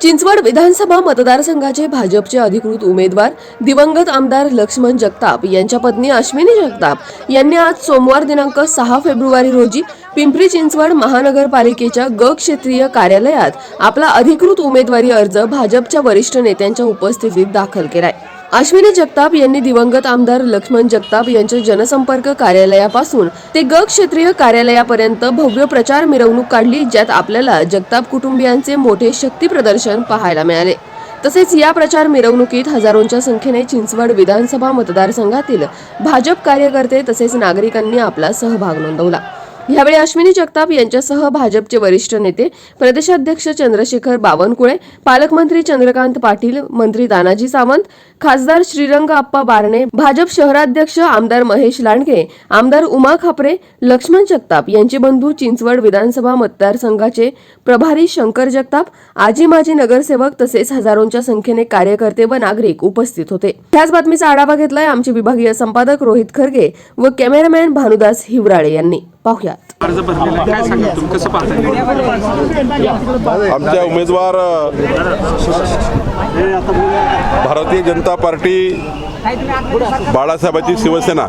चिंचवड विधानसभा मतदारसंघाचे भाजपचे अधिकृत उमेदवार दिवंगत आमदार लक्ष्मण जगताप यांच्या पत्नी अश्विनी जगताप यांनी आज सोमवार दिनांक 6 फेब्रुवारी रोजी पिंपरी चिंचवड महानगरपालिकेच्या ग क्षेत्रीय कार्यालयात आपला अधिकृत उमेदवारी अर्ज भाजपच्या वरिष्ठ नेत्यांच्या उपस्थितीत दाखल केलाय। अश्विनी जगताप यांनी दिवंगत आमदार लक्ष्मण जगताप यांच्या जनसंपर्क कार्यालयापासून ते ग क्षेत्रीय कार्यालयापर्यंत भव्य प्रचार मिरवणूक काढली, ज्यात आपल्याला जगताप कुटुंबियांचे मोठे शक्ती प्रदर्शन पाहायला मिळाले। तसेच या प्रचार मिरवणुकीत हजारोंच्या संख्येने चिंचवड विधानसभा मतदारसंघातील भाजप कार्यकर्ते तसेच नागरिकांनी आपला सहभाग नोंदवला। यावेळी अश्विनी जगताप यांच्यासह भाजपचे वरिष्ठ नेते प्रदेशाध्यक्ष चंद्रशेखर बावनकुळे, पालकमंत्री चंद्रकांत पाटील, मंत्री तानाजी सावंत, खासदार श्रीरंग आप्पा बारणे, भाजप शहराध्यक्ष आमदार महेश लांडगे, आमदार उमा खापरे, लक्ष्मण जगताप यांचे बंधू, चिंचवड विधानसभा मतदारसंघाचे प्रभारी शंकर जगताप, आजी माजी नगरसेवक तसेच हजारोंच्या संख्येने कार्यकर्ते व नागरिक उपस्थित होते। त्याच बातमीचा आढावा घेतलाय आमचे विभागीय संपादक रोहित खरगे व कॅमेरामॅन भानुदास हिवराळे यांनी। पाहुयात। अर्ज भरलेला काय सांगा, तुम्ही कसं पाहताय? आमच्या उमेदवार भारतीय जनता पार्टी, बाळासाहेबांची शिवसेना,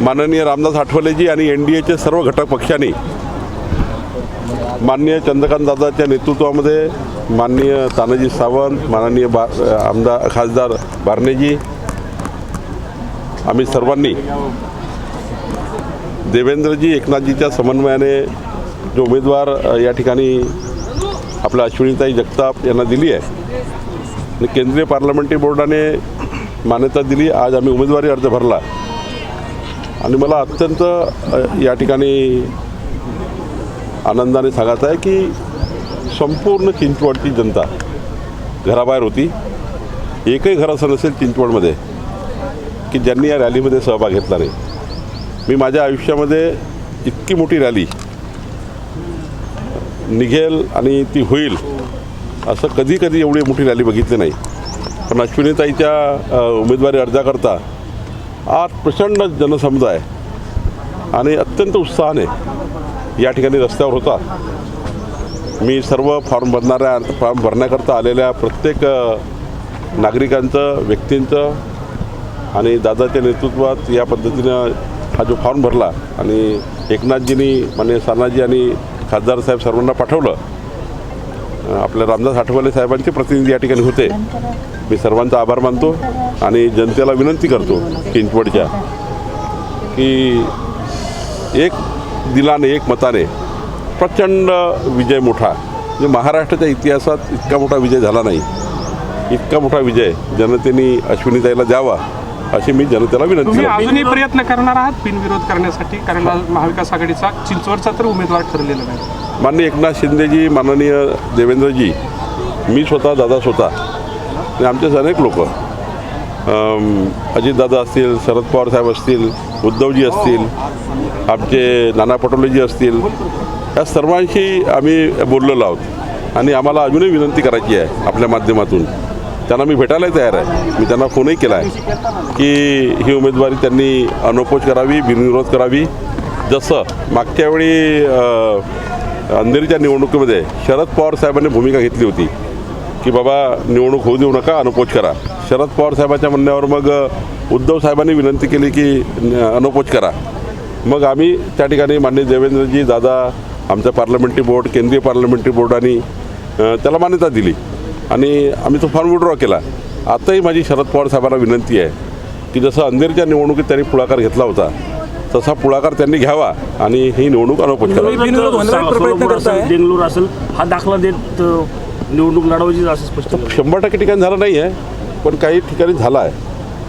माननीय रामदास आठवलेजी आणि एनडीएचे सर्व घटक पक्षांनी माननीय चंद्रकांत दादाच्या नेतृत्वामध्ये माननीय तानाजी सावंत, माननीय आमदार खासदार बारणेजी, आम्ही सर्वांनी देवेंद्रजी एकनाथजीच्या समन्वयाने जो उमेदवार या ठिकाणी आपल्या अश्विनीताई जगताप यांना दिली आहे आणि केंद्रीय पार्लमेंटरी बोर्डाने मान्यता दिली। आज आम्ही उमेदवारी अर्ज भरला आणि मला अत्यंत या ठिकाणी आनंदाने सांगायचं आहे की संपूर्ण चिंचवडची जनता घराबाहेर होती। एकही घर असं नसेल चिंचवडमध्ये की ज्यांनी या रॅलीमध्ये सहभाग घेतला नाही। मी माझ्या आयुष्यामध्ये इतकी मोठी रॅली निघेल आणि ती होईल असं कधी एवढी मोठी रॅली बघितली नाही। पण अश्विनीताईच्या उमेदवारी अर्जाकरता आज प्रचंड जनसमुदाय आणि अत्यंत उत्साहाने या ठिकाणी रस्त्यावर होता। मी सर्व फॉर्म भरण्याकरता आलेल्या प्रत्येक नागरिकांचं, व्यक्तींचं आणि दादाच्या नेतृत्वात या पद्धतीनं हा जो फॉर्म भरला आणि एकनाथजींनी, माननीय तानाजी आणि खासदार साहेब सर्वांना पाठवलं। आपल्या रामदास आठवले साहेबांचे प्रतिनिधी या ठिकाणी होते। मी सर्वांचा आभार मानतो आणि जनतेला विनंती करतो चिंचवडच्या की एक दिलाने, एक मताने प्रचंड विजय मोठा, म्हणजे महाराष्ट्राच्या इतिहासात इतका मोठा विजय झाला नाही, इतका मोठा विजय जनतेने अश्विनीताईला द्यावा अशी मी जनतेला विनंती करतो। अजूनही प्रयत्न करणार आहात बिनविरोध करण्यासाठी, कारण महाविकास आघाडीचा चिंचवडचा तर उमेदवार ठरलेला नाही। माननीय एकनाथ शिंदेजी, माननीय देवेंद्रजी, मी स्वतः, दादा स्वतः आणि आमचे अनेक लोक, अजितदादा असतील, शरद पवार साहेब असतील, उद्धवजी असतील, आमचे नाना पटोलेजी असतील, या सर्वांशी आम्ही बोललेलो आहोत आणि आम्हाला अजूनही विनंती करायची आहे आपल्या माध्यमातून। त्यांना मी भेटायलाही तयार आहे। मी त्यांना फोनही केला आहे की ही उमेदवारी त्यांनी अनोपोज करावी, बिनविरोध करावी। जसं मागच्या वेळी अंधेरीच्या निवडणुकीमध्ये शरद पवार साहेबांनी भूमिका घेतली होती की बाबा निवडणूक होऊ देऊ नका, अनोपोज करा। शरद पवार साहेबांच्या म्हणण्यावर मग उद्धव साहेबांनी विनंती केली की अनोपोज करा। मग आम्ही त्या ठिकाणी माननीय देवेंद्रजी, दादा, आमचा पार्लमेंटरी बोर्ड, केंद्रीय पार्लमेंटरी बोर्डाने त्याला मान्यता दिली आणि आम्ही तो फॉर्म विड्रॉ केला। आताही माझी शरद पवार साहेबांना विनंती आहे की जसं अंधेरीच्या निवडणुकीत त्यांनी पुढाकार घेतला होता तसा पुढाकार त्यांनी घ्यावा आणि ही निवडणूक अनोपोज करावी। बेंगळूर असेल हा दाखला देत निवडणूक लढवायची असं स्पष्ट 100% ठिकाणी झालं नाही आहे, पण काही ठिकाणी झाला आहे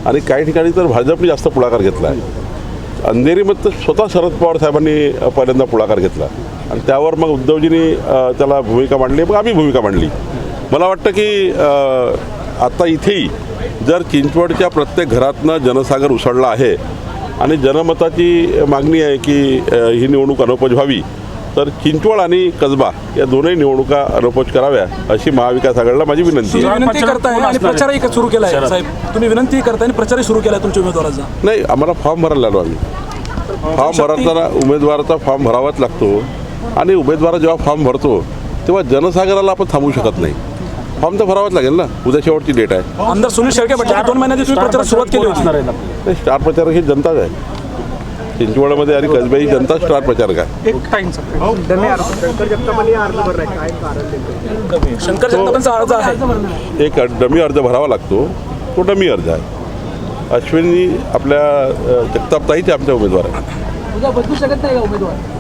आणि काही ठिकाणी तर भाजपने जास्त पुढाकार घेतला आहे। अंधेरीमध्ये स्वतः शरद पवार साहेबांनी पहिल्यांदा पुढाकार घेतला आणि त्यावर मग उद्धवजींनी त्याला भूमिका मांडली, मग आम्ही भूमिका मांडली। मला वाटतं की आता इथेही जर चिंचवडच्या प्रत्येक घरातनं जनसागर उसळला आहे आणि जनमताची मागणी आहे की ही निवडणूक अनोपोज व्हावी, तर चिंचवड आणि कसबा या दोनही निवडणुका अनोपोज कराव्या अशी महाविकास आघाडीला माझी विनंती आहे। विनंती करताय आणि प्रचारही सुरू केला आहे साहेब, तुम्ही विनंती करताय आणि प्रचारही सुरू केला तुमच्या उमेदवाराचा? नाही, आम्हाला फॉर्म भरायला आलो आम्ही। फॉर्म भरताना उमेदवाराचा फॉर्म भरावाच लागतो आणि उमेदवार जेव्हा फॉर्म भरतो तेव्हा जनसागराला आपण थांबवू शकत नाही. फॉर्म तर भरावाच लागेल ना. उद्या शेवटची डेट आहे. आमदार सुनील शेळके म्हटलं 2 महिन्याची तुम्ही प्रचारात सुरुवात केली होती. असणार आहेत आपले. नाही, स्टार प्रचारक ही जनताच आहे. चिंचवडमध्ये आणि कसब्याची जनता स्टार प्रचारक आहे. एक टाइमचा शंकर जगतापांचा अर्ज आहे. एक डमी अर्ज भरावा लागतो. तो डमी अर्ज आहे. अश्विनी आपल्या जगतापताईचे आमच्या उमेदवार आहे.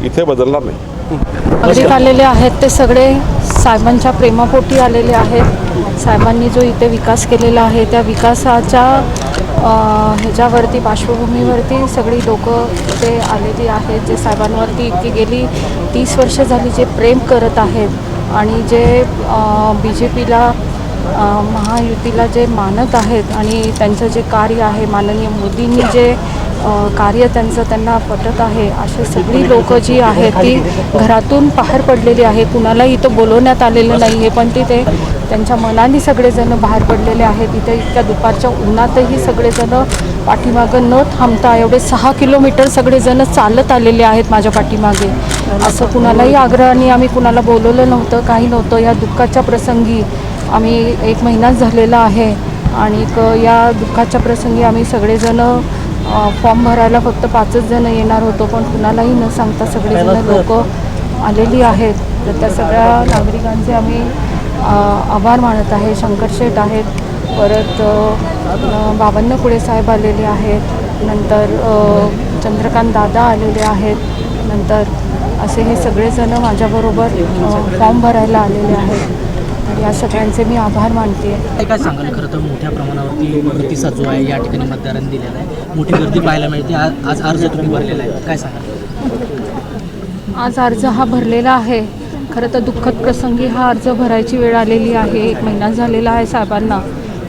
इथे बदलणार नाही. नागरिक आलेले आहेत ते सगळे साहेबांच्या प्रेमापोटी आलेले आहेत. साहेबांनी जो इथे विकास केलेला आहे त्या विकासाच्या ह्याच्यावरती पार्श्वभूमीवरती सगळी लोकं इथे आलेली आहेत. जे साहेबांवरती इतकी गेली 30 वर्ष झाली जे प्रेम करत आहेत आणि जे BJPला महायुतीला जे मानत आहेत आणि त्यांचं जे कार्य आहे माननीय मोदींनी जे कार्य त्यांना पटत आहे अशी सगळी लोकं जी आहेत ती घरातून बाहेर पडलेली आहे. कुणालाही इथं बोलवण्यात आलेलं नाही आहे पण ते त्यांच्या मनाने सगळेजण बाहेर पडलेले आहेत. इथे इतक्या दुपारच्या उन्हातही सगळेजण पाठीमागं न थांबता एवढे 6 किलोमीटर सगळेजण चालत आलेले आहेत माझ्या पाठीमागे. असं कुणालाही आग्रहाने आम्ही कुणाला बोलवलं नव्हतं, काही नव्हतं. या दुःखाच्या प्रसंगी आम्ही 1 महिनाच झालेला आहे आणि या दुःखाच्या प्रसंगी आम्ही सगळेजण फॉर्म भरायला फक्त 5च जण येणार होतो पण कुणालाही न सांगता सगळेजण लोक आलेली आहेत. तर त्या सगळ्या नागरिकांचे आम्ही आभार मानत आहे. शंकर शेठ आहेत, परत बावन्न कुळे साहेब आलेले आहेत, नंतर चंद्रकांत दादा आलेले आहेत, नंतर असे हे सगळेजण माझ्याबरोबर फॉर्म भरायला आलेले आहेत. तर या सगळ्यांचे मी आभार मानते. काय सांगाल? खरं तर मोठ्या प्रमाणावरती प्रतिसाद जो आहे या ठिकाणी मतदारांनी दिलेला आहे, मोठी गर्दी पाहायला मिळते. आज अर्ज तुम्ही भरलेला आहे, काय सांगाल? आज अर्ज हा भरलेला आहे. खरं तर दुःखद प्रसंगी हा अर्ज भरायची वेळ आलेली आहे. 1 महिना झालेला आहे साहेबांना.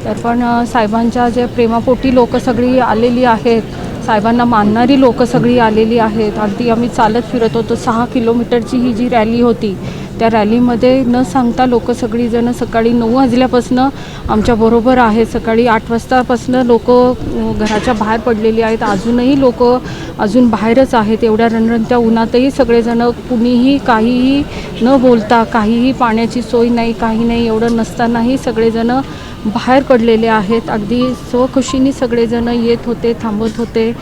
तर पण साहेबांच्या जे प्रेमापोटी लोकं सगळी आलेली आहेत, साहेबांना मानणारी लोकं सगळी आलेली आहेत. अगदी आम्ही चालत फिरत होतो. 6 किलोमीटरची ही जी रॅली होती त्या रॅलीमध्ये न सांगता लोकं सगळीजणं सकाळी 9 वाजल्यापासून आमच्याबरोबर आहेत. सकाळी 8 वाजतापासून लोकं घराच्या बाहेर पडलेली आहेत. अजूनही लोकं अजून बाहेरच आहेत. एवढ्या रणरणत्या उन्हातही सगळेजणं कुणीही काहीही न बोलता, काहीही पाण्याची सोय नाही, काही नाही, एवढं नसतानाही सगळेजणं बाहेर पडलेले आहेत. अगदी स्वखुशीने सगळेजण येत होते, थांबत होते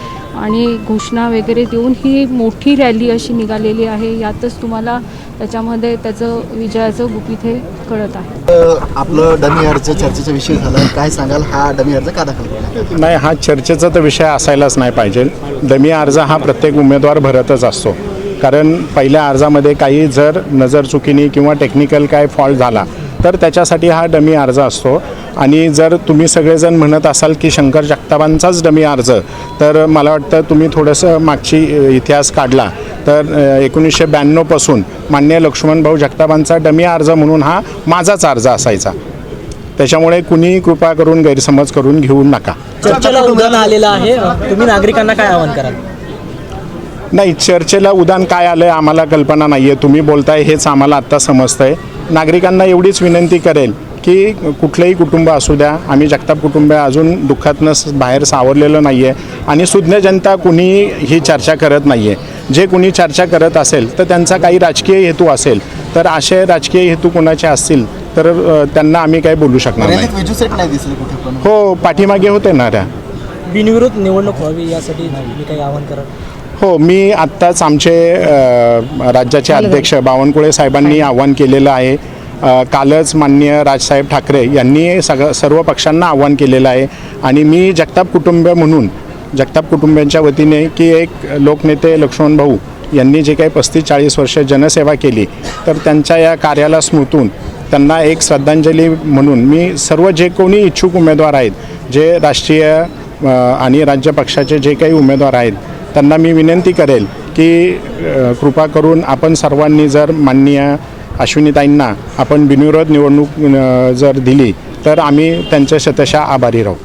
आणि घोषणा वगैरे देऊन ही मोठी रॅली अशी निघालेली आहे. यातच तुम्हाला त्याच्यामध्ये त्याचं विजयाचं गुपित हे कळत आहे. आपलं डमी अर्ज चर्चेचा विषय झाला, काय सांगाल? हा डमी अर्ज का दाखल केला? नाही, हा चर्चेचा तर विषय असायलाच नाही पाहिजे. डमी अर्ज हा प्रत्येक उमेदवार भरतच असतो. कारण पहिल्या अर्जामध्ये काही जर नजरचुकीने किंवा टेक्निकल काय फॉल्ट झाला तर त्याच्यासाठी हा डमी अर्ज असतो. आणि जर तुम्ही सगळेजण म्हणत असाल की शंकर जगतापांचाच डमी अर्ज, तर मला वाटतं तुम्ही थोडंसं मागची इतिहास काढला तर 1992पासून माननीय लक्ष्मणभाऊ जगतापांचा डमी अर्ज म्हणून हा माझाच अर्ज असायचा. त्याच्यामुळे कुणी कृपा करून गैरसमज करून घेऊ नका. चर्चेला उदाहरण आलेलं आहे, तुम्ही नागरिकांना काय आवाहन कराल? नाही, चर्चेला उदाहरण काय आलं आहे आम्हाला कल्पना नाही आहे. तुम्ही बोलताय हेच आम्हाला आत्ता समजतं आहे. नागरिकांना एवढीच विनंती करेल की कुठलंही कुटुंब असू द्या, आम्ही जगताप कुटुंब अजून दुःखातनं बाहेर सावरलेलं नाही आहे आणि सुज्ञ जनता कुणी ही चर्चा करत नाही आहे. जे कुणी चर्चा करत असेल तर त्यांचा काही राजकीय हेतू असेल, तर असे राजकीय हेतू कोणाचे असतील तर त्यांना आम्ही काही बोलू शकणार नाही. नाही दिसले कुठे पण. हो, पाठीमागे होते ना त्या. बिनविरोध निवडणूक व्हावी यासाठी मी काही आवाहन कराल? हो, मी आत्ताच आमचे राज्याचे अध्यक्ष बावनकुळे साहेबांनी आव्हान केलेलं आहे. कालच माननीय राजसाहेब ठाकरे यांनी सर्व पक्षांना आव्हान केलेलं आहे. आणि मी जगताप कुटुंब म्हणून जगताप कुटुंबियांच्या वतीने की एक लोकनेते लक्ष्मणभाऊ यांनी जे काही 35-40 वर्ष जनसेवा केली तर त्यांच्या या कार्याला स्मृतून त्यांना एक श्रद्धांजली म्हणून मी सर्व जे कोणी इच्छुक उमेदवार आहेत, जे राष्ट्रीय आणि राज्य पक्षाचे जे काही उमेदवार आहेत त्यांना मी विनंती करेल की कृपा करून आपण सर्वांनी जर माननीय अश्विनीताईंना आपण बिनविरोध निवडणूक जर दिली तर आम्ही त्यांच्या शतशः आभारी राहू.